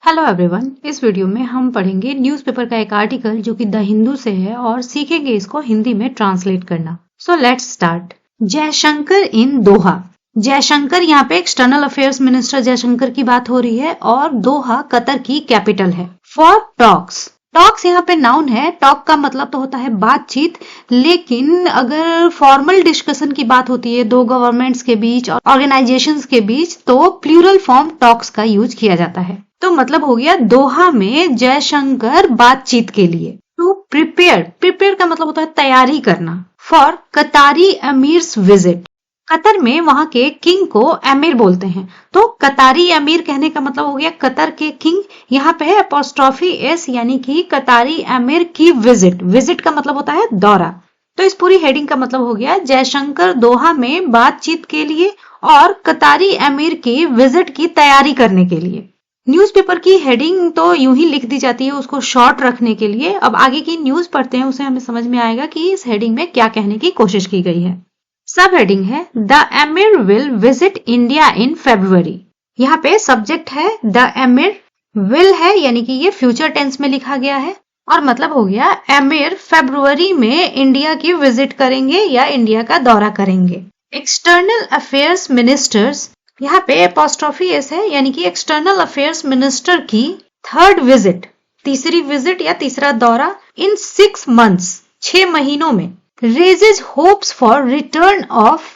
Hello everyone, इस video में हम पढ़ेंगे न्यूज़पेपर का एक आर्टिकल जो कि द हिंदू से है और सीखेंगे इसको हिंदी में ट्रांसलेट करना। So let's start. Jaishankar in Doha. Jaishankar, यहाँ पे एक्सटर्नल अफेयर्स मिनिस्टर जयशंकर की बात हो रही है और दोहा कतर की कैपिटल है। For talks. टॉक्स यहाँ पे नाउन है। टॉक का मतलब तो होता है बातचीत, लेकिन अगर फॉर्मल डिस्कशन की बात होती है दो गवर्नमेंट्स के बीच और ऑर्गेनाइजेशंस के बीच, तो प्लूरल फॉर्म टॉक्स का यूज किया जाता है। तो मतलब हो गया दोहा में जयशंकर बातचीत के लिए। To prepare. प्रिपेयर का मतलब होता है तैयारी करना। For Qatari emir's visit. Qatar में वहां के किंग को अमीर बोलते हैं, तो कतारी अमीर कहने का मतलब हो गया कतर के किंग। यहाँ पे है अपॉस्ट्रोफी एस, यानी कि कतारी अमीर की विजिट। विजिट का मतलब होता है दौरा। तो इस पूरी हेडिंग का मतलब हो गया जयशंकर दोहा में बातचीत के लिए और कतारी अमीर की विजिट की तैयारी करने के लिए। न्यूज़पेपर की हेडिंग तो यूं ही लिख दी जाती है उसको शॉर्ट रखने के लिए। अब आगे की न्यूज पढ़ते हैं, उसे हमें समझ में आएगा कि इस हेडिंग में क्या कहने की कोशिश की गई है। सब हेडिंग है the emir will visit India in February. यहाँ पे सब्जेक्ट है द एमिर, विल है यानी कि ये फ्यूचर टेंस में लिखा गया है और मतलब हो गया एमिर फरवरी में इंडिया की विजिट करेंगे या इंडिया का दौरा करेंगे। एक्सटर्नल अफेयर्स मिनिस्टर्स, यहाँ पे अपॉस्ट्रोफी एस है यानी कि एक्सटर्नल अफेयर्स मिनिस्टर की थर्ड विजिट, तीसरी विजिट या तीसरा दौरा इन 6 months, 6 महीनों में। Raises hopes for return of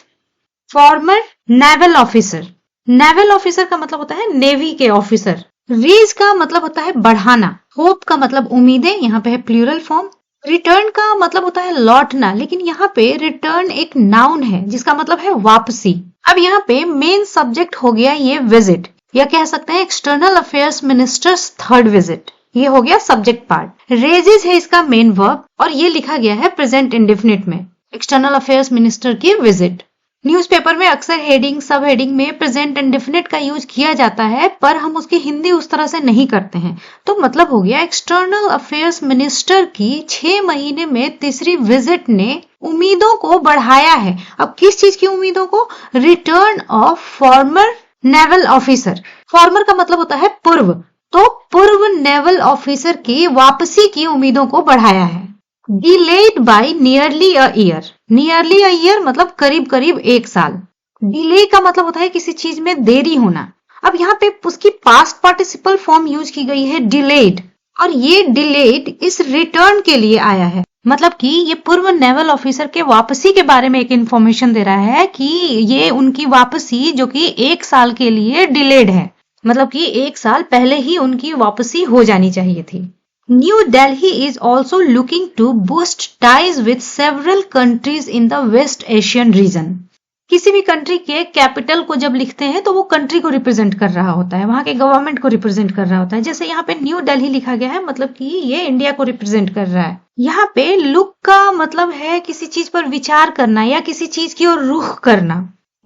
former naval officer. Naval officer का मतलब होता है नेवी के ऑफिसर। रेज का मतलब होता है बढ़ाना। होप का मतलब उम्मीदें, यहाँ पे है प्लूरल फॉर्म। रिटर्न का मतलब होता है लौटना, लेकिन यहाँ पे रिटर्न एक नाउन है जिसका मतलब है वापसी। अब यहाँ पे मेन सब्जेक्ट हो गया ये विजिट, या कह सकते हैं external affairs ministers third visit. ये हो गया सब्जेक्ट पार्ट। रेजेस है इसका मेन वर्ब और ये लिखा गया है प्रेजेंट इंडेफिनिट में। एक्सटर्नल अफेयर्स मिनिस्टर की विजिट। न्यूज़पेपर में अक्सर हेडिंग सब हेडिंग में प्रेजेंट इंडेफिनिट का यूज किया जाता है, पर हम उसकी हिंदी उस तरह से नहीं करते हैं। तो मतलब हो गया एक्सटर्नल अफेयर्स मिनिस्टर की 6 महीने में तीसरी विजिट ने उम्मीदों को बढ़ाया है। अब किस चीज की उम्मीदों को? Return of former naval officer. Farmer का मतलब होता है पूर्व, तो पूर्व नेवल ऑफिसर की वापसी की उम्मीदों को बढ़ाया है। Delayed by nearly a year. Nearly a year मतलब करीब करीब 1 साल। डिले का मतलब होता है किसी चीज में देरी होना। अब यहाँ पे उसकी पास्ट पार्टिसिपल फॉर्म यूज की गई है डिलेड, और ये डिलेड इस रिटर्न के लिए आया है। मतलब कि ये पूर्व नेवल ऑफिसर के वापसी के बारे में एक इंफॉर्मेशन दे रहा है कि ये उनकी वापसी जो कि 1 साल के लिए डिलेड है, मतलब कि 1 साल पहले ही उनकी वापसी हो जानी चाहिए थी। New Delhi is also looking to boost ties with several countries in the West Asian region. किसी भी कंट्री के कैपिटल को जब लिखते हैं तो वो कंट्री को रिप्रेजेंट कर रहा होता है, वहां के गवर्नमेंट को रिप्रेजेंट कर रहा होता है। जैसे यहाँ पे न्यू दिल्ली लिखा गया है, मतलब कि ये इंडिया को रिप्रेजेंट कर रहा है। यहाँ पे लुक का मतलब है किसी चीज पर विचार करना या किसी चीज की ओर रुख करना।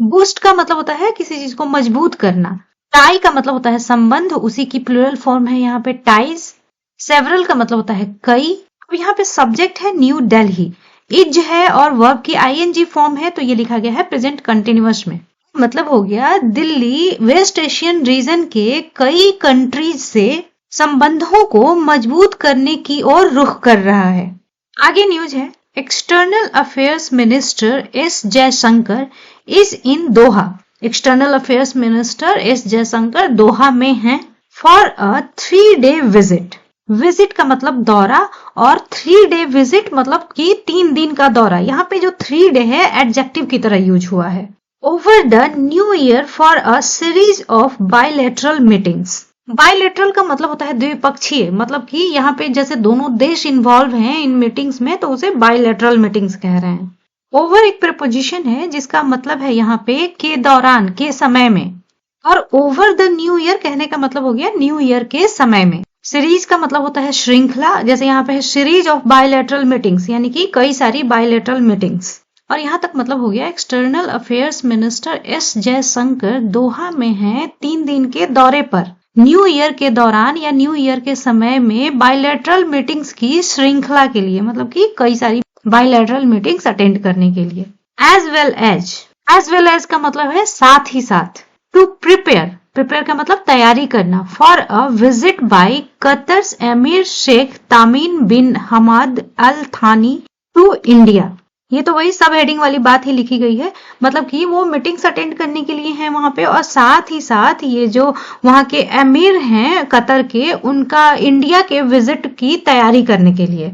बूस्ट का मतलब होता है किसी चीज को मजबूत करना। टाई का मतलब होता है संबंध, उसी की प्लूरल फॉर्म है यहाँ पे टाइज। सेवरल का मतलब होता है कई। अब यहाँ पे सब्जेक्ट है न्यू दिल्ली, इज है और वर्ब की आईएनजी फॉर्म है, तो ये लिखा गया है प्रेजेंट कंटिन्यूअस में। मतलब हो गया दिल्ली वेस्ट एशियन रीजन के कई कंट्रीज से संबंधों को मजबूत करने की ओर रुख कर रहा है। आगे न्यूज है external affairs minister S Jaishankar is in Doha. External affairs minister S Jaishankar Doha में हैं for a 3-day visit. Visit का मतलब दौरा और 3-day विजिट मतलब कि 3 दिन का दौरा। यहाँ पे जो 3-day है एडजेक्टिव की तरह यूज हुआ है। Over the new year for a series of bilateral meetings. Bilateral का मतलब होता है द्विपक्षीय, मतलब कि यहाँ पे जैसे दोनों देश इन्वॉल्व हैं इन मीटिंग्स में, तो उसे बायलैटरल मीटिंग्स कह रहे हैं। ओवर एक प्रीपोजिशन है जिसका मतलब है यहाँ पे के दौरान, के समय में, और ओवर द न्यू ईयर कहने का मतलब हो गया न्यू ईयर के समय में। सीरीज का मतलब होता है श्रृंखला, जैसे यहाँ पे है सीरीज ऑफ बायलैटरल मीटिंग्स, यानी कि कई सारी बायलैटरल मीटिंग्स। और यहाँ तक मतलब हो गया external affairs minister S Jaishankar Doha में हैं 3 दिन के दौरे पर न्यू ईयर के दौरान या न्यू ईयर के समय में बायलैटरल मीटिंग्स की श्रृंखला के लिए, मतलब कि कई सारी बायलैटरल मीटिंग्स अटेंड करने के लिए। एज वेल एज का मतलब है साथ ही साथ। टू प्रिपेयर प्रिपेयर का मतलब तैयारी करना, for a visit by Qatar's emir Sheikh Tamim bin Hamad Al Thani to India. ये तो वही सब हेडिंग वाली बात ही लिखी गई है, मतलब कि वो मीटिंग्स अटेंड करने के लिए हैं वहां पे, और साथ ही साथ ये जो वहां के एमिर हैं कतर के, उनका इंडिया के विजिट की तैयारी करने के लिए।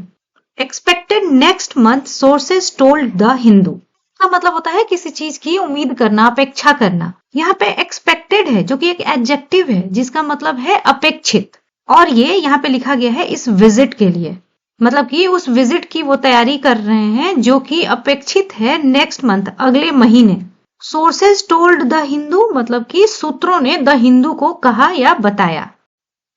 Expected next month sources told the Hindu का मतलब होता है किसी चीज की उम्मीद करना, अपेक्षा करना। यहाँ पे एक्सपेक्टेड है जो कि एक एडजेक्टिव है जिसका मतलब है अपेक्षित, और ये यहाँ पे लिखा गया है इस विजिट के लिए, मतलब कि उस विजिट की वो तैयारी कर रहे हैं जो कि अपेक्षित है नेक्स्ट मंथ, अगले महीने। सोर्सेज टोल्ड द हिंदू मतलब कि सूत्रों ने द हिंदू को कहा या बताया।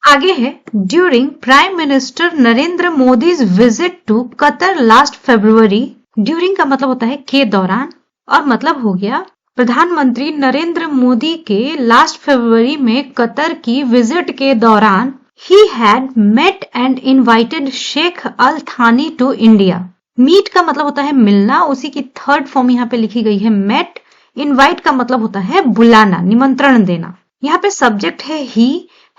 आगे है during prime minister Narendra Modi's visit to Qatar last February. During का मतलब होता है के दौरान, और मतलब हो गया प्रधानमंत्री नरेंद्र मोदी के लास्ट फरवरी में कतर की विजिट के दौरान he had met and invited Sheikh अल थानी to India। मीट का मतलब होता है मिलना, उसी की थर्ड फॉर्म यहाँ पे लिखी गई है met। इनवाइट का मतलब होता है बुलाना, निमंत्रण देना। यहाँ पे सब्जेक्ट है he,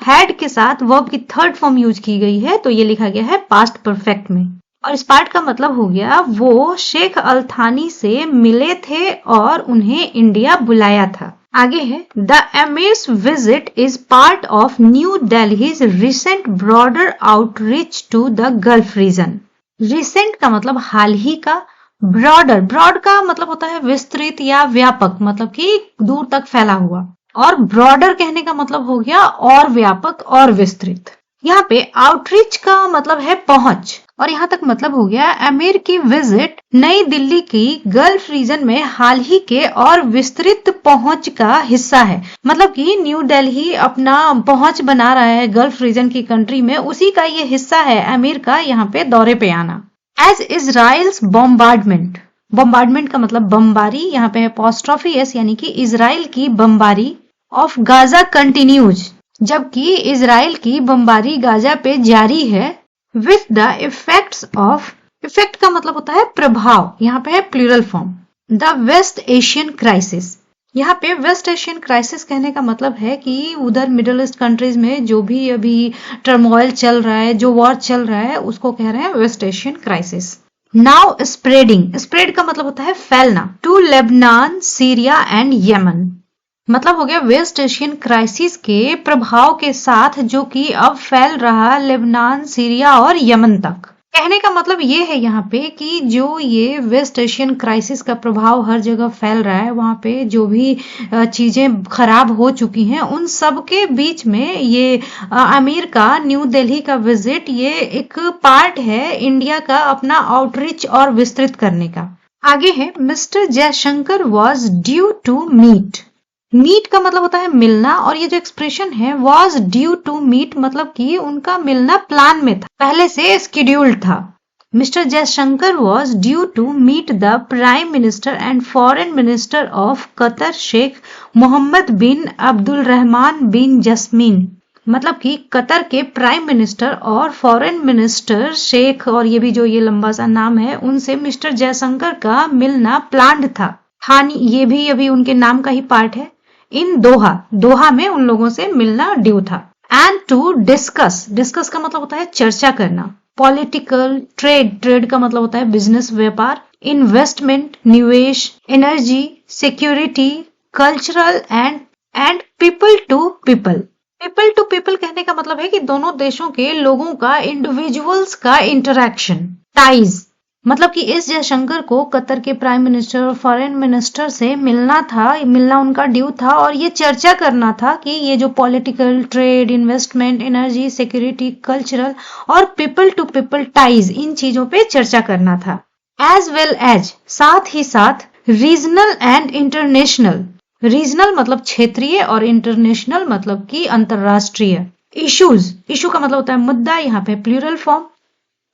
had के साथ वर्ब की थर्ड फॉर्म यूज की गई है, तो ये लिखा गया है पास्ट परफेक्ट में। और इस पार्ट का मतलब हो गया वो शेख अल थानी से मिले थे और उन्हें इंडिया बुलाया था। आगे है the emir's visit is part of New Delhi's recent broader outreach to the Gulf region. Recent का मतलब हाल ही का, ब्रॉडर, ब्रॉड का मतलब होता है विस्तृत या व्यापक, मतलब कि दूर तक फैला हुआ, और ब्रॉडर कहने का मतलब हो गया और व्यापक और विस्तृत। यहाँ पे आउटरीच का मतलब है पहुंच, और यहाँ तक मतलब हो गया अमीर की विजिट नई दिल्ली की गल्फ रीजन में हाल ही के और विस्तृत पहुंच का हिस्सा है, मतलब कि न्यू दिल्ली अपना पहुंच बना रहा है गल्फ रीजन की कंट्री में, उसी का ये हिस्सा है अमीर का यहाँ पे दौरे पे आना। एज इजराइल्स बॉम्बार्डमेंट, बॉम्बार्डमेंट का मतलब बमबारी, यहाँ पे अपॉस्ट्रोफी एस यानी कि इजराइल की बमबारी ऑफ गाजा कंटिन्यूज, जबकि इजराइल की बमबारी गाजा पे जारी है। With the effects of, effect का मतलब होता है प्रभाव, यहाँ पे है plural form. The West Asian crisis, यहाँ पे वेस्ट एशियन क्राइसिस कहने का मतलब है कि उधर मिडिल ईस्ट कंट्रीज में जो भी अभी टर्मोइल चल रहा है, जो वॉर चल रहा है, उसको कह रहे हैं West Asian crisis. Now spreading, spread का मतलब होता है फैलना, to Lebanon, Syria and Yemen, मतलब हो गया वेस्ट एशियन क्राइसिस के प्रभाव के साथ जो कि अब फैल रहा लेबनान, सीरिया और यमन तक। कहने का मतलब ये है यहाँ पे कि जो ये वेस्ट एशियन क्राइसिस का प्रभाव हर जगह फैल रहा है, वहाँ पे जो भी चीजें खराब हो चुकी हैं, उन सब के बीच में ये अमीर का न्यू दिल्ली का विजिट ये एक पार्ट है इंडिया का अपना आउटरीच और विस्तृत करने का। आगे है mister Jaishankar was due to meet. Meet का मतलब होता है मिलना, और ये जो एक्सप्रेशन है वॉज ड्यू टू मीट मतलब कि उनका मिलना प्लान में था, पहले से स्केड्यूल्ड था। Mister Jaishankar was due to meet the prime minister and foreign minister of Qatar Sheikh Mohammed bin Abdul Rahman bin Jassim, मतलब कि कतर के प्राइम मिनिस्टर और फॉरेन मिनिस्टर शेख, और ये भी जो ये लंबा सा नाम है, उनसे मिस्टर जयशंकर का मिलना प्लान्ड था। हानि ये भी अभी उनके नाम का ही पार्ट है। इन दोहा, दोहा में उन लोगों से मिलना ड्यू था। एंड टू डिस्कस, डिस्कस का मतलब होता है चर्चा करना। पॉलिटिकल, ट्रेड, ट्रेड का मतलब होता है बिजनेस, व्यापार। इन्वेस्टमेंट, निवेश। Energy, security, cultural and people to people. People to people कहने का मतलब है कि दोनों देशों के लोगों का, इंडिविजुअल्स का इंटरैक्शन, टाइज, मतलब कि इस जयशंकर को कतर के प्राइम मिनिस्टर और फॉरेन मिनिस्टर से मिलना था, मिलना उनका ड्यू था, और ये चर्चा करना था कि ये जो political, trade, investment, energy, security, cultural और पीपल टू पीपल टाइज, इन चीजों पे चर्चा करना था। एज वेल एज, साथ ही साथ, रीजनल एंड इंटरनेशनल, रीजनल मतलब क्षेत्रीय और इंटरनेशनल मतलब कि अंतरराष्ट्रीय। इश्यूज, इशू का मतलब होता है मुद्दा, यहाँ पे plural form.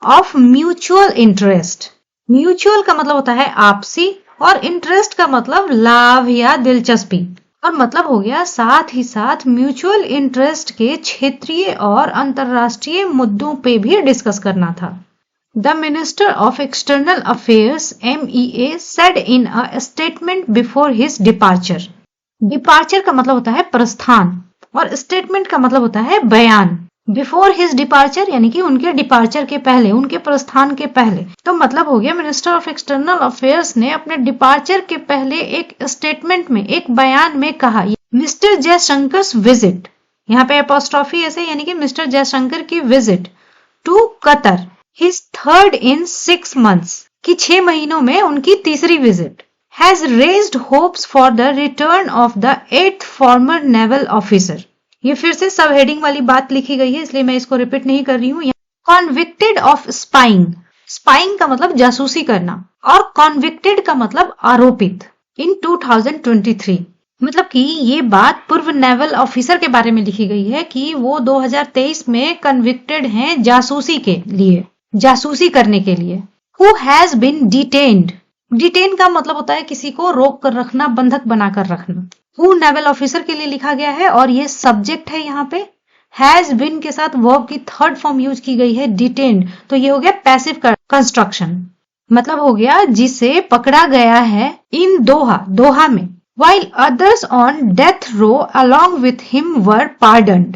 Of mutual interest, mutual का मतलब होता है आपसी, और इंटरेस्ट का मतलब लाभ या दिलचस्पी, और मतलब हो गया साथ ही साथ म्यूचुअल इंटरेस्ट के क्षेत्रीय और अंतरराष्ट्रीय मुद्दों पे भी डिस्कस करना था। The minister of external affairs MEA said in a statement before his departure, departure का मतलब होता है प्रस्थान, और स्टेटमेंट का मतलब होता है बयान। बिफोर हिज डिपार्चर यानी कि उनके डिपार्चर के पहले, उनके प्रस्थान के पहले। तो मतलब हो गया मिनिस्टर ऑफ एक्सटर्नल अफेयर्स ने अपने डिपार्चर के पहले एक स्टेटमेंट में, एक बयान में कहा मिस्टर जयशंकर विजिट, यहाँ पे एपोस्ट्रॉफी ऐसे यानी कि मिस्टर जयशंकर की visit to Qatar, his third in 6 months, कि 6 महीनों में उनकी तीसरी visit, has raised hopes for the return of the 8th former naval officer. ये फिर से सब हेडिंग वाली बात लिखी गई है, इसलिए मैं इसको रिपीट नहीं कर रही हूँ। कॉन्विक्टेड ऑफ स्पाइंग, स्पाइंग का मतलब जासूसी करना, और कॉन्विक्टेड का मतलब आरोपित, इन 2023। मतलब कि ये बात पूर्व नेवल ऑफिसर के बारे में लिखी गई है कि वो 2023 में कन्विक्टेड हैं जासूसी के लिए, जासूसी करने के लिए। Who has been detained, detain का मतलब होता है किसी को रोक कर रखना, बंधक बनाकर रखना। हु नेवल ऑफिसर के लिए लिखा गया है और ये सब्जेक्ट है। यहाँ पे हैज बीन के साथ वर्ब की थर्ड फॉर्म यूज की गई है डिटेन्ड, तो ये हो गया पैसिव कंस्ट्रक्शन, मतलब हो गया जिसे पकड़ा गया है इन दोहा, दोहा में। while others on death row along with him were pardoned,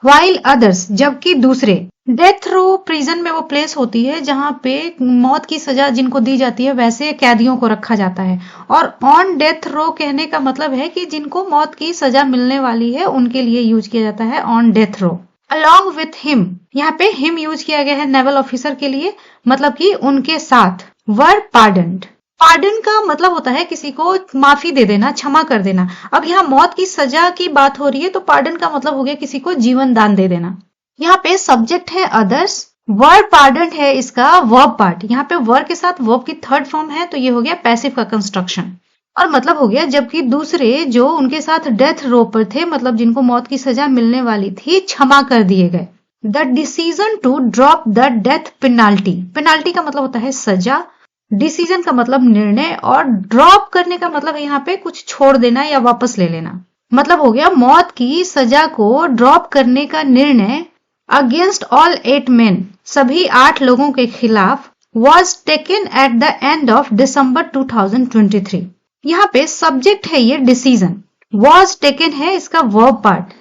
while others जबकि दूसरे, डेथ रो प्रिजन में वो प्लेस होती है जहां पे मौत की सजा जिनको दी जाती है वैसे कैदियों को रखा जाता है, और ऑन डेथ रो कहने का मतलब है कि जिनको मौत की सजा मिलने वाली है उनके लिए यूज किया जाता है on death row. Along with him, यहाँ पे हिम यूज किया गया है नेवल ऑफिसर के लिए, मतलब कि उनके साथ। वर पार्डन्ड, पार्डन का मतलब होता है किसी को माफी दे देना, क्षमा कर देना। अब यहाँ मौत की सजा की बात हो रही है तो पार्डन का मतलब हो गया किसी को जीवन दान दे देना। यहाँ पे सब्जेक्ट है अदर्स, वर पार्डन है इसका वर्ब पार्ट, यहाँ पे वर के साथ वर्ब की थर्ड फॉर्म है तो ये हो गया पैसिव का कंस्ट्रक्शन, और मतलब हो गया जबकि दूसरे जो उनके साथ डेथ रो पर थे, मतलब जिनको मौत की सजा मिलने वाली थी, क्षमा कर दिए गए। The decision to drop the death penalty, penalty का मतलब होता है सजा, डिसीजन का मतलब निर्णय, और ड्रॉप करने का मतलब है यहाँ पे कुछ छोड़ देना या वापस ले लेना। मतलब हो गया मौत की सजा को ड्रॉप करने का निर्णय अगेंस्ट ऑल 8 men, सभी 8 लोगों के खिलाफ, was taken at the end of December 2023। यहाँ पे सब्जेक्ट है ये डिसीजन, was taken है इसका वर्ब पार्ट,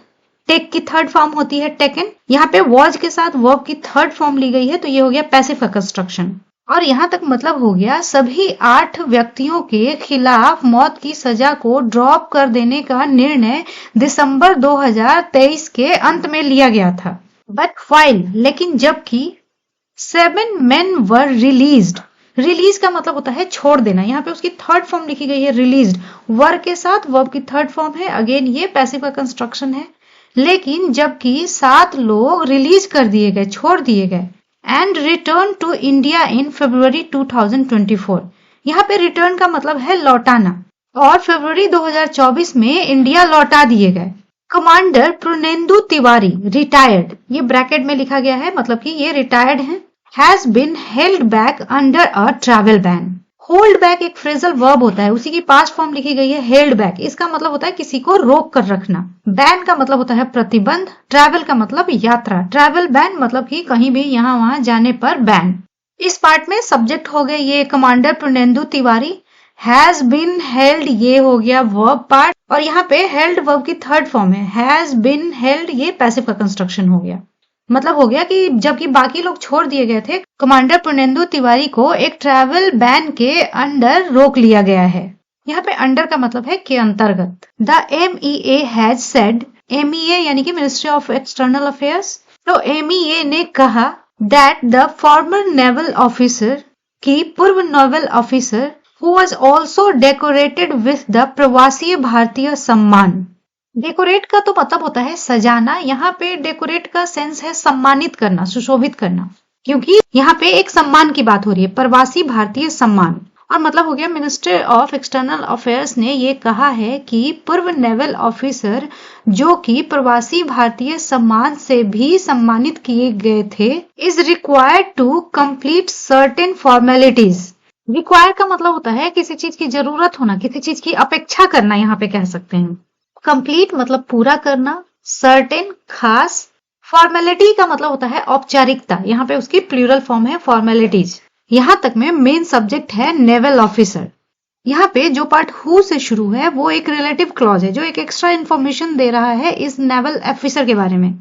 टेक की थर्ड फॉर्म होती है टेकन, यहाँ पे was के साथ वर्ब की थर्ड फॉर्म ली गई है तो ये हो गया पैसिव का कंस्ट्रक्शन। और यहाँ तक मतलब हो गया सभी 8 व्यक्तियों के खिलाफ मौत की सजा को ड्रॉप कर देने का निर्णय दिसंबर 2023 के अंत में लिया गया था। बट while, लेकिन जबकि 7 men were released, रिलीज का मतलब होता है छोड़ देना, यहाँ पे उसकी थर्ड फॉर्म लिखी गई है रिलीज्ड, वर के साथ वर्ब की थर्ड फॉर्म है, अगेन ये पैसिव का कंस्ट्रक्शन है। लेकिन जबकि 7 लोग रिलीज कर दिए गए, छोड़ दिए गए, and return to India in February 2024, यहाँ पे रिटर्न का मतलब है लौटाना, और फरवरी 2024 में इंडिया लौटा दिए गए। कमांडर पुर्नेंदु तिवारी रिटायर्ड, ये ब्रैकेट में लिखा गया है, मतलब कि ये रिटायर्ड हैं। Has been held back under a travel ban, hold back एक फ्रेजल वर्ब होता है, उसी की पास्ट फॉर्म लिखी गई है हेल्ड बैक, इसका मतलब होता है किसी को रोक कर रखना। बैन का मतलब होता है प्रतिबंध, ट्रैवल का मतलब यात्रा, ट्रैवल बैन मतलब कि कहीं भी यहाँ वहां जाने पर बैन। इस पार्ट में सब्जेक्ट हो गए ये commander Purnendu Tiwari, has been held ये हो गया वर्ब पार्ट, और यहाँ पे हेल्ड वर्ब की थर्ड फॉर्म है, हैज बीन हेल्ड ये पैसिव का कंस्ट्रक्शन हो गया। मतलब हो गया कि जबकि बाकी लोग छोड़ दिए गए थे, कमांडर पुर्नेंदु तिवारी को एक ट्रैवल बैन के अंडर रोक लिया गया है। यहाँ पे अंडर का मतलब है के अंतर्गत। The MEA has said, MEA यानी कि मिनिस्ट्री ऑफ एक्सटर्नल अफेयर्स, तो MEA ने कहा that the former naval officer, की पूर्व naval officer, who was also decorated with the प्रवासी भारतीय सम्मान। डेकोरेट का तो मतलब होता है सजाना, यहाँ पे डेकोरेट का सेंस है सम्मानित करना, सुशोभित करना, क्योंकि यहाँ पे एक सम्मान की बात हो रही है, प्रवासी भारतीय सम्मान। और मतलब हो गया मिनिस्ट्री ऑफ एक्सटर्नल अफेयर्स ने ये कहा है कि पूर्व नेवल ऑफिसर जो कि प्रवासी भारतीय सम्मान से भी सम्मानित किए गए थे, is required to complete certain formalities. Require का मतलब होता है किसी चीज की जरूरत होना, किसी चीज की अपेक्षा करना, यहाँ पे कह सकते हैं। कंप्लीट मतलब पूरा करना, सर्टेन खास, फॉर्मेलिटी का मतलब होता है औपचारिकता, यहाँ पे उसकी प्लूरल फॉर्म है फॉर्मेलिटीज। यहाँ तक में मेन सब्जेक्ट है नेवल ऑफिसर। यहाँ पे जो पार्ट हु से शुरू है वो एक रिलेटिव क्लॉज है जो एक एक्स्ट्रा इन्फॉर्मेशन दे रहा है इस नेवल ऑफिसर के बारे में,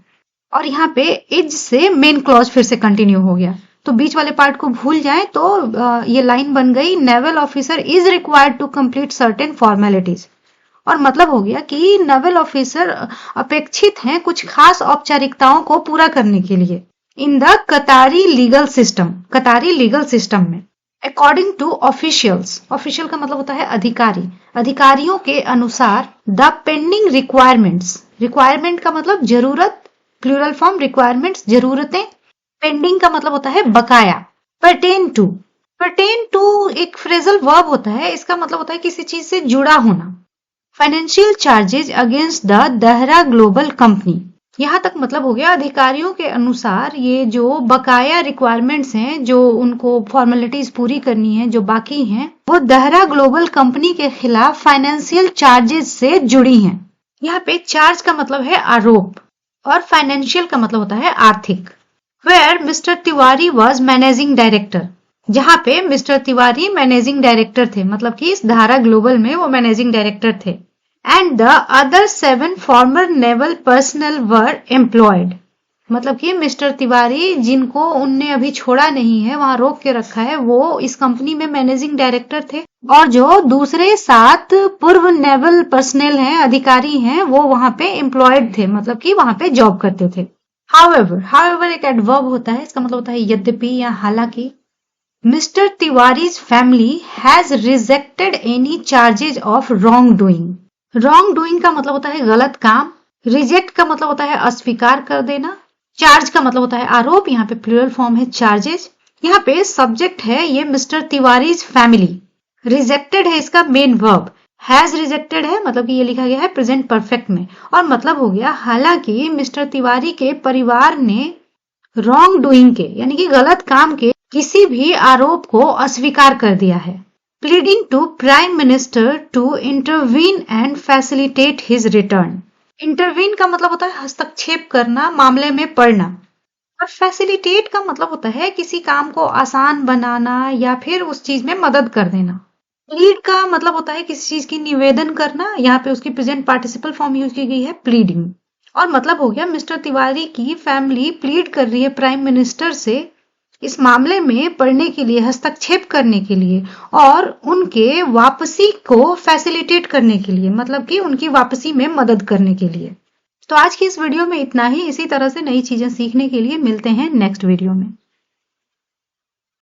और यहाँ पे इज से मेन क्लॉज फिर से कंटिन्यू हो गया। तो बीच वाले पार्ट को भूल जाए तो ये लाइन बन गई, naval officer is required to complete certain formalities. और मतलब हो गया कि नेवल ऑफिसर अपेक्षित हैं कुछ खास औपचारिकताओं को पूरा करने के लिए in the Katari legal system में। अकॉर्डिंग टू ऑफिशियल्स, ऑफिशियल का मतलब होता है अधिकारी, अधिकारियों के अनुसार द पेंडिंग रिक्वायरमेंट्स, रिक्वायरमेंट का मतलब जरूरत, प्लूरल फॉर्म रिक्वायरमेंट्स जरूरतें, पेंडिंग का मतलब होता है बकाया, पर्टेन टू एक फ्रेजल वर्ब होता है, इसका मतलब होता है किसी चीज से जुड़ा होना। Financial charges against the Dahra global company, यहां तक मतलब हो गया अधिकारियों के अनुसार ये जो बकाया रिक्वायरमेंट्स हैं, जो उनको फॉर्मेलिटीज पूरी करनी है, जो बाकी हैं, वो दहरा ग्लोबल कंपनी के खिलाफ फाइनेंशियल चार्जेज से जुड़ी हैं। यहाँ पे चार्ज का मतलब है आरोप और फाइनेंशियल का मतलब होता है आर्थिक। Where Mr Tiwari was managing director, जहां पे मिस्टर तिवारी मैनेजिंग डायरेक्टर थे, मतलब कि इस धारा ग्लोबल में वो मैनेजिंग डायरेक्टर थे। And the other 7 farmer naval personal were employed, मतलब कि मिस्टर तिवारी जिनको उनने अभी छोड़ा नहीं है, वहां रोक के रखा है, वो इस कंपनी में मैनेजिंग डायरेक्टर थे, और जो दूसरे 7 पूर्व नेवल पर्सनल हैं, अधिकारी हैं, वो वहां पे एम्प्लॉयड थे, मतलब कि वहां पे जॉब करते थे। हाउएवर एक एडवर्ब होता है, इसका मतलब होता है यद्यपि या हालांकि। Mister Tiwari's family has rejected any charges of wrong doing का मतलब होता है गलत काम, रिजेक्ट का मतलब होता है अस्वीकार कर देना, चार्ज का मतलब होता है आरोप, यहाँ पे प्लूरल फॉर्म है चार्जेज। यहाँ पे सब्जेक्ट है ये मिस्टर तिवारीज फैमिली, रिजेक्टेड है इसका मेन वर्ब, हैज रिजेक्टेड है मतलब कि ये लिखा गया है प्रेजेंट परफेक्ट में, और मतलब हो गया हालांकि मिस्टर तिवारी के परिवार ने रॉन्ग डूइंग के यानी कि गलत काम के किसी भी आरोप को अस्वीकार कर दिया है। Pleading to prime minister to intervene and facilitate his return, intervene का मतलब होता है हस्तक्षेप करना, मामले में पड़ना, और फैसिलिटेट का मतलब होता है किसी काम को आसान बनाना या फिर उस चीज में मदद कर देना। प्लीड का मतलब होता है किसी चीज की निवेदन करना, यहाँ पे उसकी प्रेजेंट पार्टिसिपल फॉर्म यूज की गई है प्लीडिंग, और मतलब हो गया मिस्टर तिवारी की फैमिली प्लीड कर रही है प्राइम मिनिस्टर से इस मामले में पढ़ने के लिए, हस्तक्षेप करने के लिए, और उनके वापसी को फैसिलिटेट करने के लिए, मतलब कि उनकी वापसी में मदद करने के लिए। तो आज की इस वीडियो में इतना ही। इसी तरह से नई चीजें सीखने के लिए मिलते हैं नेक्स्ट वीडियो में।